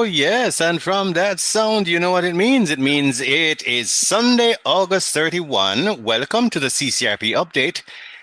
yes. And from that sound, you know what it means? It means it is Sunday, August 31. Welcome to the CCRP update.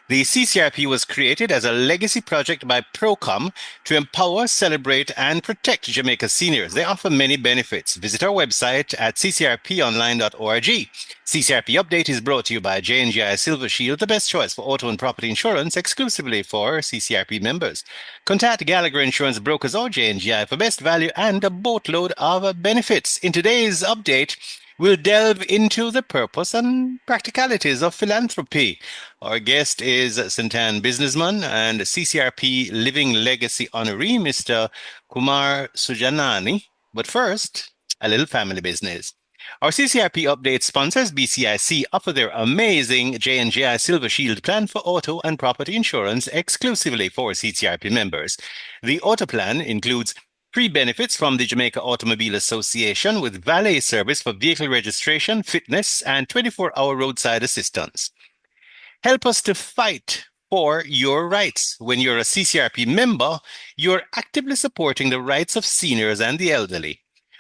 The CCRP was created as a legacy project by Procom to empower, celebrate, and protect Jamaica's seniors. They offer many benefits. Visit our website at ccrponline.org. CCRP Update is brought to you by J&GI Silver Shield, the best choice for auto and property insurance exclusively for CCRP members. Contact Gallagher Insurance Brokers or J&GI for best value and a boatload of benefits. In today's update, we'll delve into the purpose and practicalities of philanthropy. Our guest is St. Anne businessman and CCRP Living Legacy Honouree, Mr. Kumar Sujanani. But first, a little family business. Our CCRP update sponsors BCIC offer their amazing J&JI Silver Shield plan for auto and property insurance exclusively for CCRP members. The auto plan includes free benefits from the Jamaica Automobile Association with valet service for vehicle registration, fitness, and 24-hour roadside assistance. Help us to fight for your rights. When you're a CCRP member, you're actively supporting the rights of seniors and the elderly.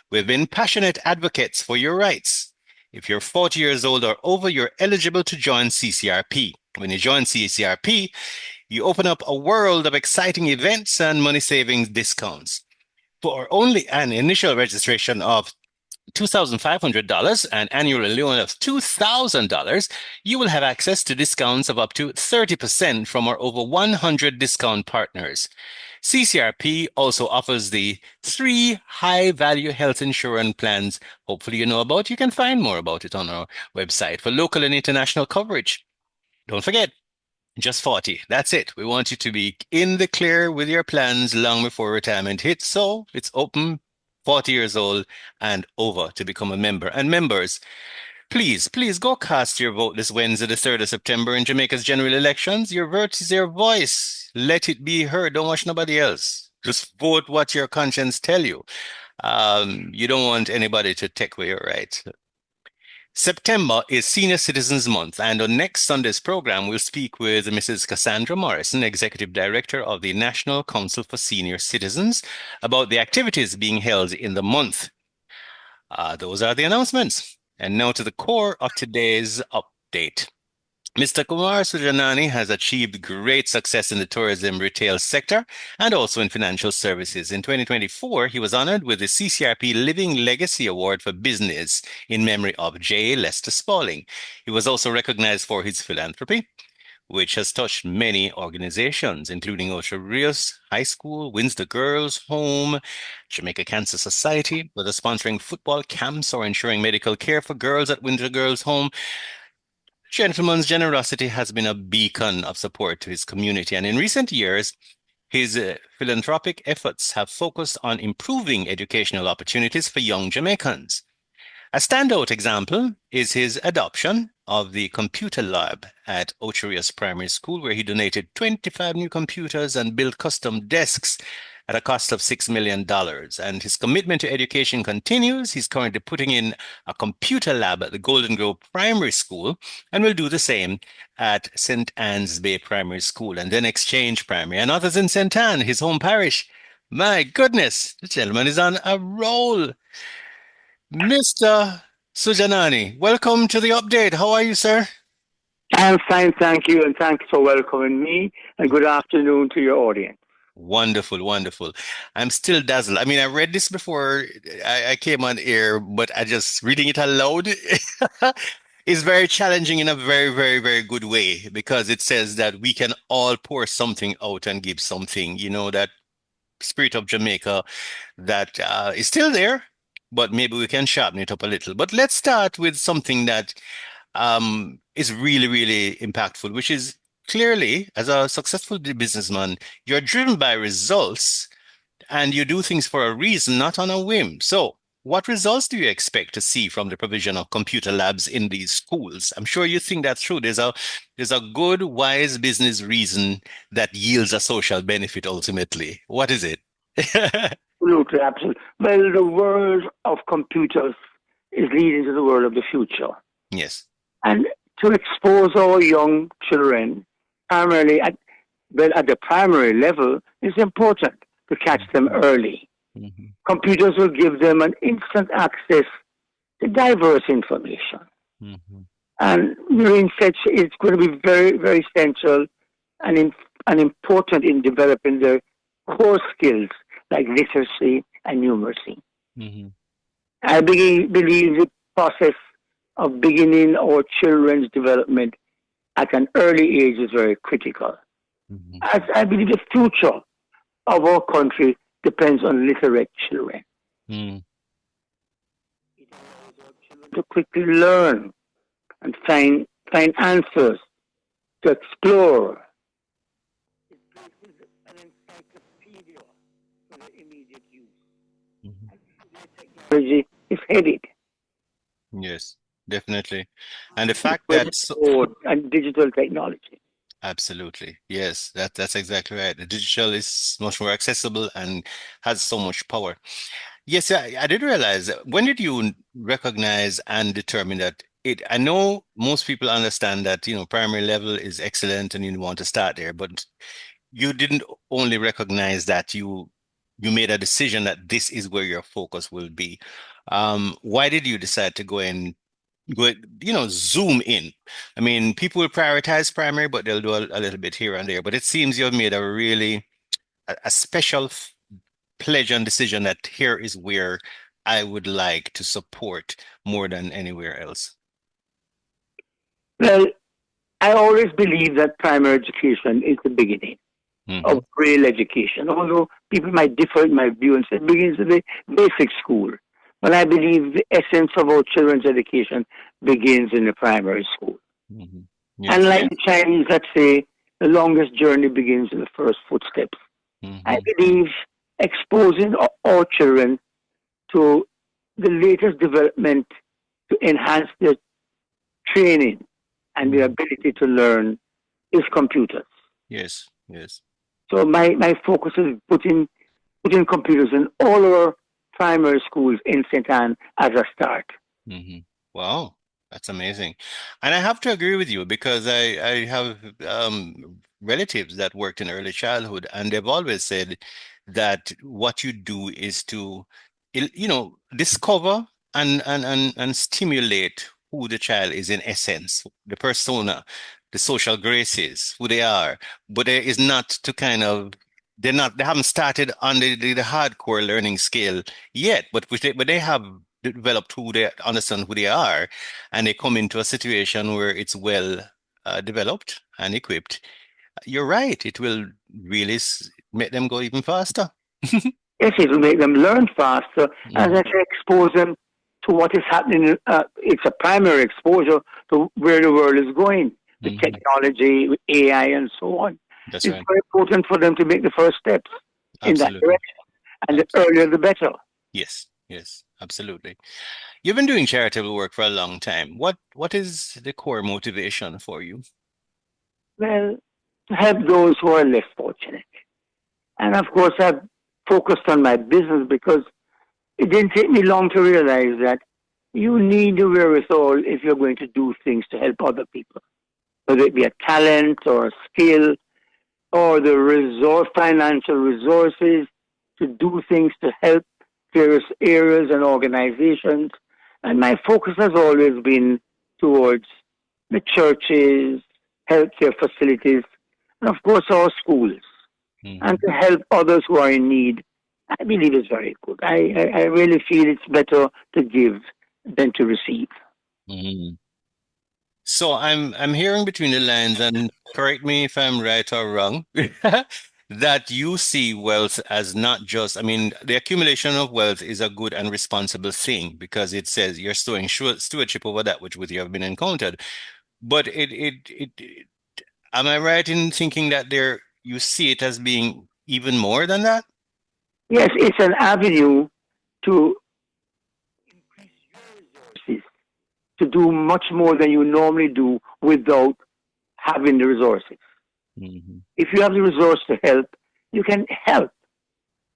We've been passionate advocates for your rights. If you're 40 years old or over, you're eligible to join CCRP. When you join CCRP, you open up a world of exciting events and money savings discounts. For only an initial registration of $2,500 and annual loan of $2,000, you will have access to discounts of up to 30% from our over 100 discount partners. CCRP also offers the 3 high-value health insurance plans. Hopefully you know about. You can find more about it on our website for local and international coverage. Don't forget, just 40. That's it. We want you to be in the clear with your plans long before retirement hits. So it's open 40 years old and over to become a member. And members, please go cast your vote this Wednesday, the 3rd of September in Jamaica's general elections. Your vote is your voice. Let it be heard. Don't watch nobody else. Just vote what your conscience tell you. You don't want anybody to take away your right. September is Senior Citizens Month, and on next Sunday's program, we'll speak with Mrs. Cassandra Morrison, Executive Director of the National Council for Senior Citizens, about the activities being held in the month. Those are the announcements. And now to the core of today's update. Mr. Kumar Sujanani has achieved great success in the tourism retail sector and also in financial services. In 2024, he was honored with the CCRP Living Legacy Award for Business in memory of J. Lester Spalding. He was also recognized for his philanthropy, which has touched many organizations, including Ocho Rios High School, Windsor Girls Home, Jamaica Cancer Society, whether sponsoring football camps or ensuring medical care for girls at Windsor Girls Home. Gentleman's generosity has been a beacon of support to his community, and in recent years, his philanthropic efforts have focused on improving educational opportunities for young Jamaicans. A standout example is his adoption of the computer lab at Ocho Rios Primary School, where he donated 25 new computers and built custom desks at a cost of $6 million. And his commitment to education continues. He's currently putting in a computer lab at the Golden Grove Primary School and will do the same at St. Anne's Bay Primary School and then Exchange Primary and others in St. Anne, his home parish. My goodness, the gentleman is on a roll. Mr. Sujanani, welcome to the update. How are you, sir? I'm fine, thank you, and thanks for welcoming me, and good afternoon to your audience. Wonderful, wonderful. I'm still dazzled. I mean, I read this before I came on air, but I just reading it aloud is very challenging in a very, very, very good way, because it says that we can all pour something out and give something, that spirit of Jamaica that is still there, but maybe we can sharpen it up a little. But let's start with something that is really, really impactful, which is clearly, as a successful businessman, you're driven by results and you do things for a reason, not on a whim. So what results do you expect to see from the provision of computer labs in these schools? I'm sure you think that's true. There's a good, wise business reason that yields a social benefit ultimately. What is it? Absolutely, absolutely. Well, the world of computers is leading to the world of the future. Yes. And to expose our young children, primarily at the primary level, is important to catch them early. Mhm. Computers will give them an instant access to diverse information. Mhm. And marine fetch is going to be very, very essential and important in developing their core skills like literacy and numeracy. Mhm. Believe the process of beginning our children's development at an early age is very critical. Mhm. As I believe the future of our country depends on literate children. Mhm. To quickly learn and find answers, to explore. An encyclopedia for the immediate use. Mhm. Technology is headed Yes, definitely. And the fact with that so, board and digital technology. absolutely, yes, that's exactly right. The digital is much more accessible and has so much power. Yes, I did realize. When did you recognize and determine that it? I know most people understand that, primary level is excellent and you want to start there, but you didn't only recognize that you made a decision that this is where your focus will be. Why did you decide to zoom in? I mean, people will prioritize primary, but they'll do a little bit here and there. But it seems you've made a really a special pledge and decision that here is where I would like to support more than anywhere else. Well, I always believe that primary education is the beginning Hmm. of real education. Although people might differ in my view and say it begins with the basic school. But I believe the essence of our children's education begins in the primary school. Hmm. And Yes. like the Chinese that say, the longest journey begins with the first footsteps. I Hmm. believe exposing our children to the latest development to enhance their training and their Hmm. ability to learn is computers. Yes. Yes. So my focus is putting computers in all our primary schools in St. Anne as a start. Hmm. Wow, that's amazing. And I have to agree with you because I have relatives that worked in early childhood, and they've always said that what you do is to, discover and stimulate who the child is in essence, the persona, the social graces, who they are. But there is not to kind of they haven't started on the hardcore learning scale yet, but they have developed who they understand who they are, and they come into a situation where it's well developed and equipped. You're right. It will really make them go even faster. Yes, it will make them learn faster. As I Hmm. say, expose them to what is happening. It's a primary exposure to where the world is going, with Hmm. technology, with AI, and so on. That's It's right. very important for them to make the first steps in that Absolutely. direction, and the Abs- earlier the better. yes. Yes. Absolutely. You've been doing charitable work for a long time. What is the core motivation for you? Well, to help those who are less fortunate. And of course, I've focused on my business because it didn't take me long to realize that you need the wherewithal if you're going to do things to help other people, whether it be a talent or a skill or the financial resources to do things to help various areas and organizations. And my focus has always been towards the churches, healthcare facilities, and of course our schools, and Hmm. to help others who are in need. I believe is very good. I really feel it's better to give than to receive. Hmm. So I'm hearing between the lines, and correct me if I'm right or wrong, that you see wealth as not just, I mean, the accumulation of wealth is a good and responsible thing because it says you're storing stewardship over that which with you have been encountered. But am I right in thinking that you see it as being even more than that? Yes, it's an avenue to to do much more than you normally do without having the resources. Hmm. If you have the resource to help, you can help.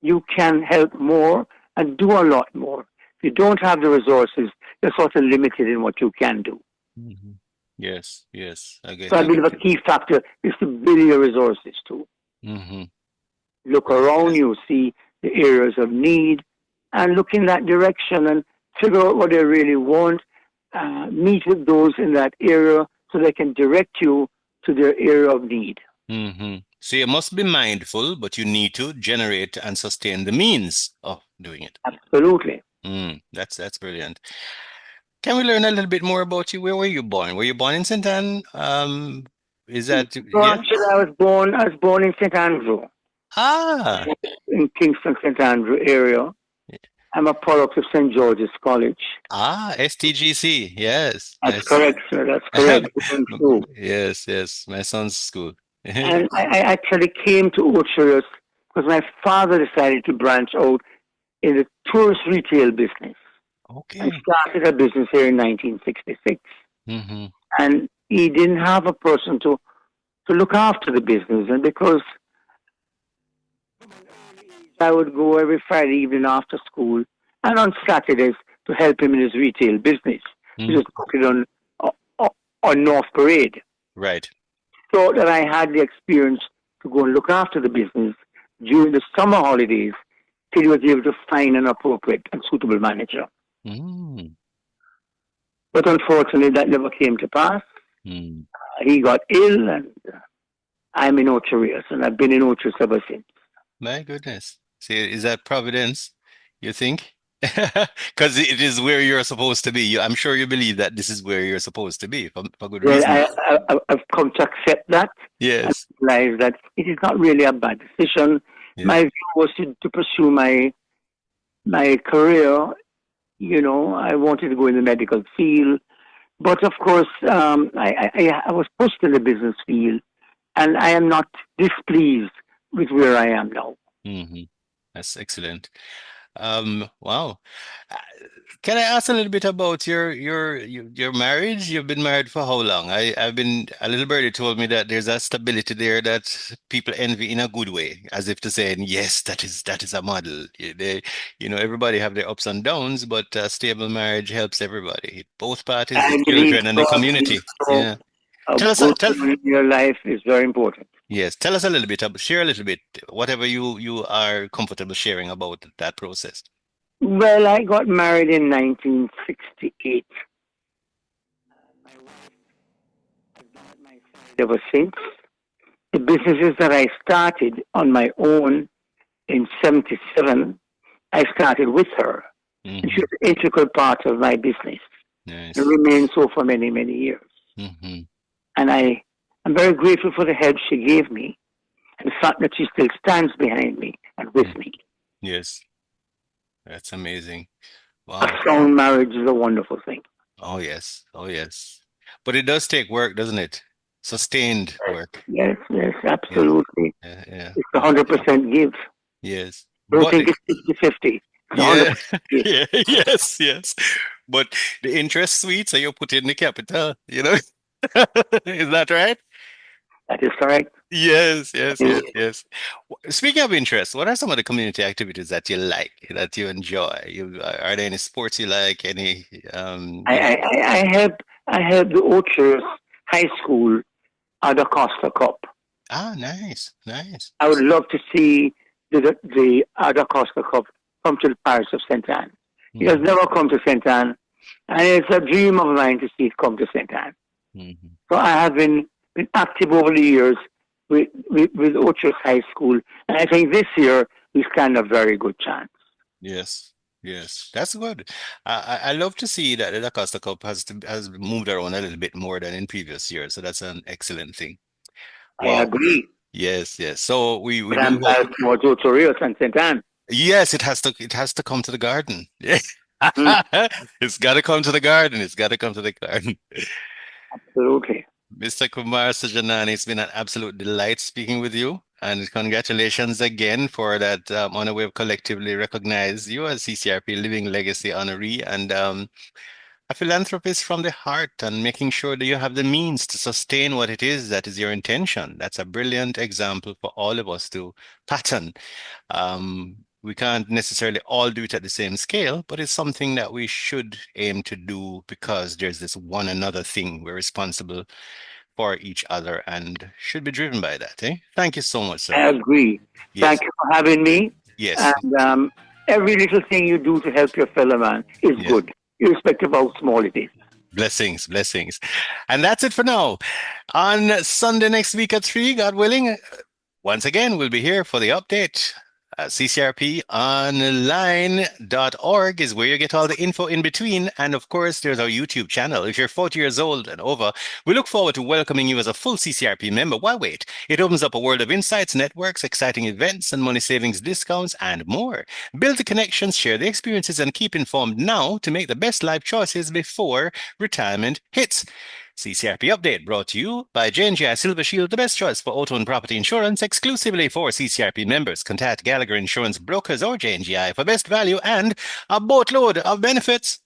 You can help more and do a lot more. If you don't have the resources, you're sort of limited in what you can do. Hmm. Yes, yes, So I I believe a get you. key factor is to build your resources too. Hmm. Look around Yes. you, see the areas of need, and look in that direction and figure out what they really want, meet with those in that area so they can direct you to their area of need. So you must be mindful, but you need to generate and sustain the means of doing it. Absolutely. That's brilliant. Can we learn a little bit more about you? Where were you born? Were you born in St. Anne? Is that So yeah? actually, I was born in St. Andrew, Ah, in Kingston, St. Andrew area. I'm a product of St. George's College. STGC. Yes, That's correct, sir. That's correct. yes, yes. My son's school. And I actually came to Orchard because my father decided to branch out in the tourist retail business and Okay. started a business here in 1966. hmm And he didn't have a person to look after the business. And because I would go every Friday evening after school and on Saturdays to help him in his retail business, which hmm is located on North Parade. Right. So that I had the experience to go and look after the business during the summer holidays till he was able to find an appropriate and suitable manager. Mm. But unfortunately, that never came to pass. Mm. He got ill, and I'm in Ocherius, and I've been in Ocherius ever since. My goodness. See, is that Providence, you think? Because it is where you're supposed to be. I'm sure you believe that this is where you're supposed to be for good Well, reason. I've come to accept that and Yes. realize that it is not really a bad decision. Yes. My view was to pursue my career. You know, I wanted to go in the medical field, but of course, I was pushed in the business field, and I am not displeased with where I am now. hmm That's excellent. Wow. Uh, Can I ask a little bit about your marriage? You've been married for how long? I've been a little birdie told me that there's a stability there that people envy in a good way, as if to say, yes, that is a model. Everybody have their ups and downs, but a stable marriage helps everybody, both parties, the I believe children and the so. I believe community. so. Yeah. A Tell us, good tell, woman in your life is very important. yes, tell us a little bit, share a little bit, whatever you are comfortable sharing about that process. Well, I got married in 1968. My wife has been at my side ever since. The businesses that I started on my own in 77, I started with her. And she hmm was an integral part of my business and Nice. remained so for many, many years. hmm And I'm very grateful for the help she gave me and the fact that she still stands behind me and with me. Yes, that's amazing. A Wow. strong marriage is a wonderful thing. Oh, yes. Oh, yes. But it does take work, doesn't it? Sustained work. Yes, yes, Yeah. absolutely. Yeah. It's 100% give. Yes. Don't But think it's 50-50. It's yeah, 100% give. yeah, yes, yes. But the interest sweet, so you put in the capital, you know? Is that right? That is correct. Yes, yes, yes, yes. Speaking of interest, what are some of the community activities that you like, that you enjoy? Are there any sports you like? Any, I, I, I I help I help the Orchards High School at the Costa Cup. Nice, nice. I would love to see the Ada Costa Cup come to the parish of St. Anne. It has hmm never come to St. Anne, and it's a dream of mine to see it come to St. Anne. hmm So I have been active over the years with Orchards High School, and I think this year we stand a very good chance. Yes, yes, that's good. I love to see that the Costa Cup has moved around a little bit more than in previous years, so that's an excellent thing. I Wow. agree, Yes, yes. So we but do I'm hope. biased towards Orchard and St. Anne. Yes, it has to come to the garden. Yeah. Hmm, It's got to come to the garden. It's got to come to the garden. absolutely. Mr. Kumar Sujanani, it's been an absolute delight speaking with you. And congratulations again for that honor. We've collectively recognized you as CCRP Living Legacy Honoree and a philanthropist from the heart and making sure that you have the means to sustain what it is that is your intention. That's a brilliant example for all of us to pattern. We can't necessarily all do it at the same scale, but it's something that we should aim to do because there's this one another thing. We're responsible for each other and should be driven by that. Thank you so much, sir. I agree. Thank Yes. you for having me. Yes. And every little thing you do to help your fellow man is Yes. good, irrespective of how small it is. Blessings, blessings. And that's it for now. On Sunday next week at 3, God willing, once again, we'll be here for the update. CCRPonline.org is where you get all the info in between. And of course, there's our YouTube channel. If you're 40 years old and over, we look forward to welcoming you as a full CCRP member. Why wait? It opens up a world of insights, networks, exciting events, and money savings discounts, and more. Build the connections, share the experiences, and keep informed now to make the best life choices before retirement hits. CCRP Update brought to you by J&J Silver Shield, the best choice for auto and property insurance exclusively for CCRP members. Contact Gallagher Insurance Brokers or J&J for best value and a boatload of benefits.